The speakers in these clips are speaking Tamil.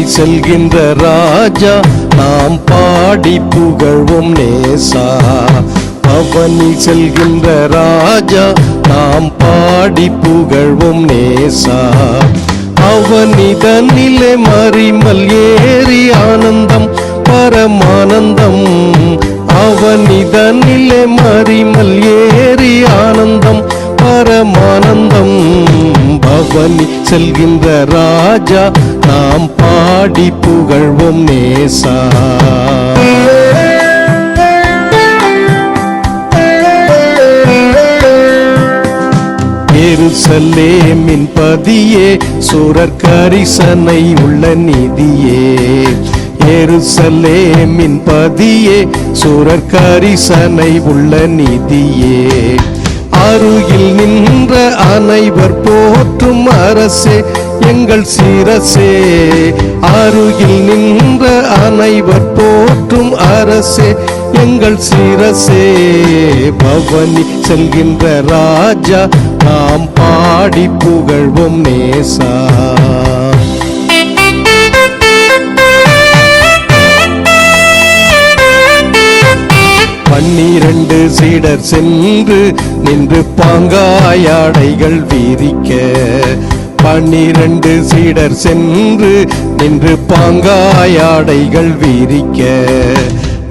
பவனி செல்கின்ற ராஜா நாம் பாடி புகழ்வோம் நேசா. பவனி செல்கின்ற ராஜா நாம் பாடி புகழ்வோம் நேசா. அவனிதனிலே மறிமல் ஏறி ஆனந்தம் பரமானந்தம். அவனிதனிலே மறிமல் ஏறி ஆனந்தம் பரமானந்தம். பவனி செல்கின்ற ராஜா நாம் பாடி புகழ்வோம் நேசா. எருசலேமின் பதியே சூரர் கரிசனை உள்ள நிதியே. எருசலேமின் பதியே சூரர் கரிசனை உள்ள நிதியே. அருகில் நின்ற அனைவர் போற்றும் அரசே எங்கள் சிரசே. அருகில் நின்ற அனைவர் போற்றும் அரசே எங்கள் சிரசே. பவனி செல்கின்ற ராஜா நாம் பாடி புகழ்வோம் நேசா. பன்னிரண்டு சீடர் சென்று நின்று பாங்காயாடைகள் விரிக்க. பன்னிரண்டு சீடர் சென்று நின்று பாங்காயாடைகள் விரிக்க.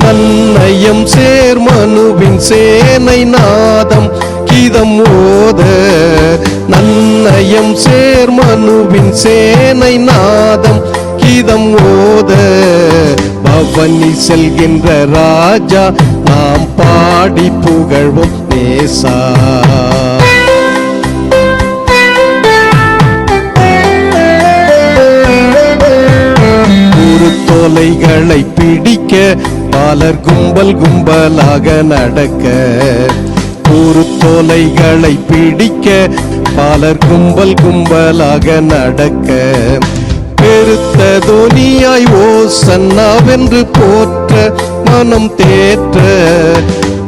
நன்னயம் சேர்மனுவின் சேனை நாதம் கீதம் ஓத. நன்னயம் சேர்மனுவின் சேனை நாதம் கீதம் ஓத. பவனி செல்கின்ற ராஜா நாம் பாடி புகழ்வோம் நேசா. குருத்தோலைகளை பிடிக்க பாலர் கும்பல் கும்பலாக நடக்க. குருத்தோலைகளை பிடிக்க பாலர் கும்பல் கும்பலாக நடக்க. பெருத்த தொனியாய் ஓசன்னாவென்று போற்ற மனம் தேற்ற.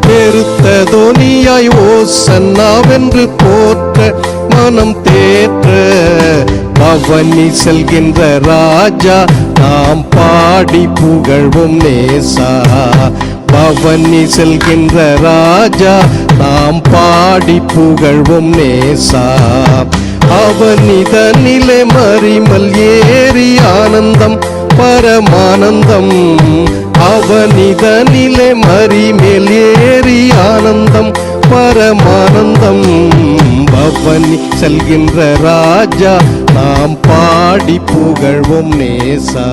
பெருத்த தொனியாய் ஓசன்னாவென்று போற்ற மனம் தேற்ற. பவனி செல்கின்ற ராஜா நாம் பாடி புகழ்வோம் நேசா. பவனி செல்கின்ற ராஜா நாம் பாடி புகழ்வோம் நேசா. அவனிதனிலே மறிமல் ஏறி ஆனந்தம் பரமானந்தம். அவனிதனிலே மறிமேல் ஏறி ஆனந்தம் பரமானந்தம். பவனி செல்கின்ற ராஜா நாம் பாடி புகழ்வோம் நேசா.